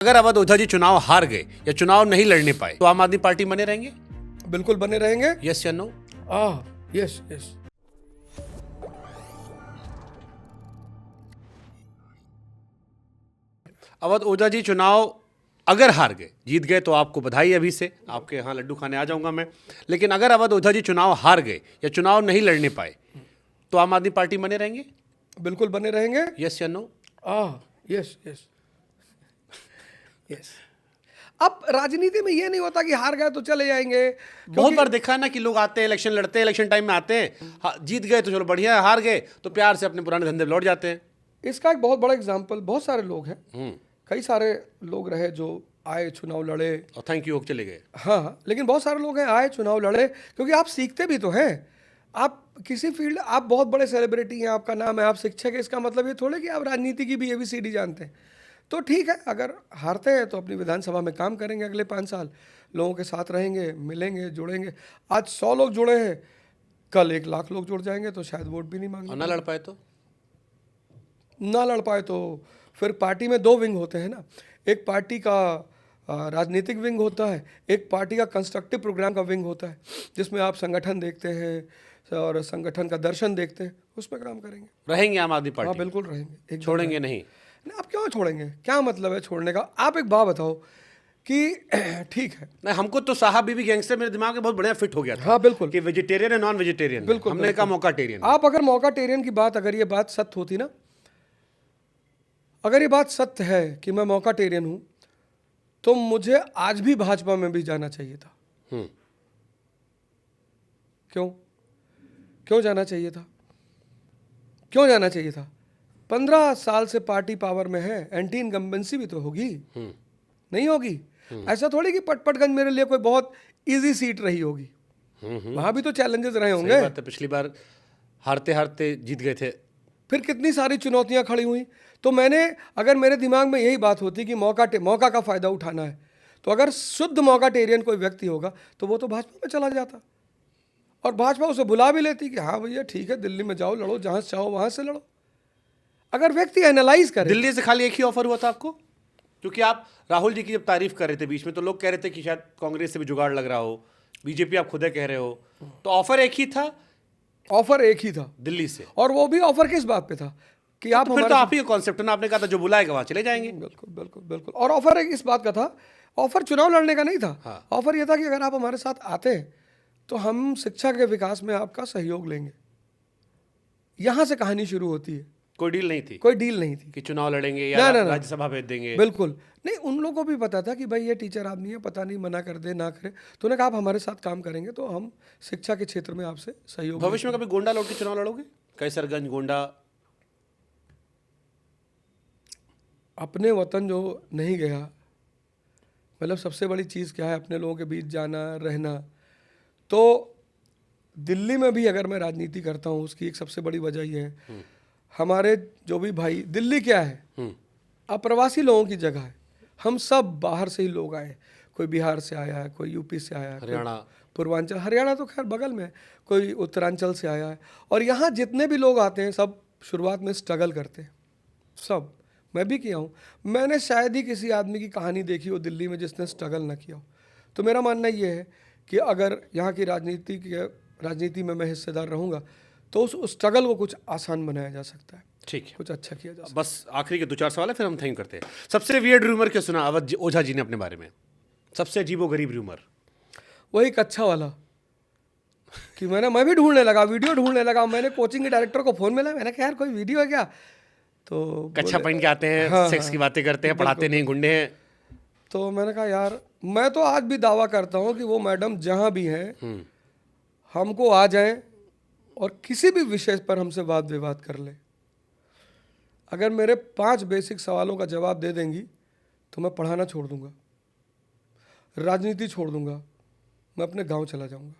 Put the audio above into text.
अगर अवध ओझा जी चुनाव हार गए या चुनाव नहीं लड़ने पाए तो आम आदमी पार्टी बने रहेंगे? बिल्कुल बने रहेंगे। यस या no? Yes yes. Awadh Ojha ji चुनाव अगर हार गए, जीत गए तो आपको बधाई अभी से, आपके यहाँ लड्डू खाने आ जाऊंगा मैं। लेकिन अगर अवध ओझा जी चुनाव हार गए या चुनाव नहीं लड़ने पाए तो आम आदमी पार्टी बने रहेंगे? बिल्कुल बने रहेंगे। यस या नो? Yes yes yes. अब राजनीति में ये नहीं होता कि हार गए तो चले जाएंगे। बहुत बार देखा है ना कि लोग आते हैं, इलेक्शन लड़ते हैं, इलेक्शन टाइम में आते हैं, जीत गए तो चलो बढ़िया है, हार गए तो प्यार से अपने पुराने धंधे पे लौट जाते हैं। इसका एक बहुत बड़ा एग्जाम्पल, बहुत सारे लोग हैं, कई सारे लोग रहे जो आए चुनाव लड़े और थैंक यू चले गए। हाँ, लेकिन बहुत सारे लोग हैं आए चुनाव लड़े, क्योंकि आप सीखते भी तो हैं। आप किसी फील्ड, आप बहुत बड़े सेलिब्रिटी हैं, आपका नाम है, आप शिक्षक हैं, इसका मतलब ये थोड़े कि आप राजनीति की भी ABCD जानते हैं। तो ठीक है, अगर हारते हैं तो अपनी विधानसभा में काम करेंगे, अगले 5 साल लोगों के साथ रहेंगे, मिलेंगे, जुड़ेंगे। आज 100 लोग जुड़े हैं, कल 1 लाख लोग जुड़ जाएंगे तो शायद वोट भी नहीं और मांगेंगे। ना लड़ पाए तो? ना लड़ पाए तो फिर पार्टी में 2 विंग होते हैं ना। एक पार्टी का राजनीतिक विंग होता है, एक पार्टी का कंस्ट्रक्टिव प्रोग्राम का विंग होता है, जिसमें आप संगठन देखते हैं और संगठन का दर्शन देखते हैं, उसमें काम करेंगे। रहेंगे आम आदमी हाँ पार्टी? बिल्कुल रहेंगे, एकदम छोड़ेंगे रहेंगे। नहीं? नहीं, आप क्यों छोड़ेंगे? क्या मतलब है छोड़ने का? आप एक बात बताओ कि ठीक है। नहीं, हमको तो साहब बीबी गैंगस्टर मेरे दिमाग में बहुत बढ़िया फिट हो गया था। हाँ बिल्कुल कि वेजिटेरियन है, नॉन वेजिटेरियन। बिल्कुल हमने कहा मौकाटेरियन। आप अगर मौकाटेरियन की बात, अगर ये बात सत्य होती ना, अगर ये बात सत्य है कि मैं मौकाटेरियन हूं, तो मुझे आज भी भाजपा में भी जाना चाहिए था। क्यों क्यों जाना चाहिए था? क्यों जाना चाहिए था? 15 साल से पार्टी पावर में है, एंटी इनकम्बेंसी भी तो होगी, नहीं होगी? ऐसा थोड़ी कि पटपटगंज मेरे लिए कोई बहुत इजी सीट रही होगी, वहां भी तो चैलेंजेस रहे सही होंगे। बात है, पिछली बार हारते हारते जीत गए थे। फिर कितनी सारी चुनौतियां खड़ी हुई। तो मैंने, अगर मेरे दिमाग में यही बात होती कि मौका का फायदा उठाना है, तो अगर शुद्ध मौकाटेरियन कोई व्यक्ति होगा तो वो तो भाजपा में चला जाता, और भाजपा उसे बुला भी लेती कि हाँ भैया ठीक है, दिल्ली में जाओ, लड़ो, जहां से चाहो वहां से लड़ो। अगर व्यक्ति एनालाइज करे। दिल्ली से खाली एक ही ऑफर हुआ था आपको? क्योंकि आप राहुल जी की जब तारीफ कर रहे थे बीच में, तो लोग कह रहे थे कि शायद कांग्रेस से भी जुगाड़ लग रहा हो, बीजेपी आप खुद कह रहे हो, तो ऑफर एक ही था? ऑफर एक ही था दिल्ली से। और वो भी ऑफर किस बात पे था कि आप तो फिर हमारे तो आप ही का कॉन्सेप्ट है ना, आपने कहा था जो बुलाएगा वहां चले जाएंगे। बिल्कुल बिल्कुल बिल्कुल। और ऑफर एक इस बात का था, ऑफर चुनाव लड़ने का नहीं था। ऑफर यह था कि अगर आप हमारे साथ आते हैं तो हम शिक्षा के विकास में आपका सहयोग लेंगे। यहां से कहानी शुरू होती है। कोई डील नहीं थी? कोई डील नहीं थी कि चुनाव लड़ेंगे या ना। राज्यसभा भेज देंगे? बिल्कुल नहीं। उन लोगों को भी पता था कि भाई ये टीचर आदमी है, पता नहीं मना कर दे ना करे, तो उन्होंने कहा आप हमारे साथ काम करेंगे तो हम शिक्षा के क्षेत्र में आपसे सहयोग। भविष्य में कभी गोंडा लौट के चुनाव लड़ोगे? कैसरगंज, गोंडा? अपने वतन जो नहीं गया, मतलब सबसे बड़ी चीज़ क्या है? अपने लोगों के बीच जाना, रहना। तो दिल्ली में भी अगर मैं राजनीति करता हूँ, उसकी एक सबसे बड़ी वजह यह है, हमारे जो भी भाई, दिल्ली क्या है? अप्रवासी लोगों की जगह है। हम सब बाहर से ही लोग आए, कोई बिहार से आया है, कोई यूपी से आया है, हरियाणा, पूर्वांचल, हरियाणा तो खैर बगल में है, कोई उत्तरांचल से आया है। और यहाँ जितने भी लोग आते हैं सब शुरुआत में स्ट्रगल करते हैं, सब। मैं भी किया हूँ। मैंने शायद ही किसी आदमी की कहानी देखी हो दिल्ली में जिसने स्ट्रगल ना किया हो। तो मेरा मानना ये है कि अगर यहाँ की राजनीति में मैं हिस्सेदार रहूँगा तो उस स्ट्रगल को कुछ आसान बनाया जा सकता है। ठीक है, कुछ अच्छा किया जा सकता है। बस आखिरी के 2-4 सवाल है, फिर हम थैंक करते हैं। सबसे वियर्ड रूमर क्या सुना अवध ओझा जी ने अपने बारे में? सबसे अजीबोगरीब रूमर? वही कच्छा वाला कि मैं भी ढूंढने लगा, वीडियो ढूंढने लगा। मैंने कोचिंग के डायरेक्टर को फोन मिला, मैंने कहा यार कोई वीडियो है क्या? तो कच्छा पहन के आते हैं, हाँ, सेक्स की बातें करते हैं, पढ़ाते नहीं, गुंडे हैं। तो मैंने कहा यार, मैं तो आज भी दावा करता हूँ कि वो मैडम जहाँ भी हैं हमको आ जाएं और किसी भी विषय पर हमसे वाद विवाद कर ले। अगर मेरे 5 बेसिक सवालों का जवाब दे देंगी तो मैं पढ़ाना छोड़ दूंगा, राजनीति छोड़ दूंगा, मैं अपने गांव चला जाऊंगा।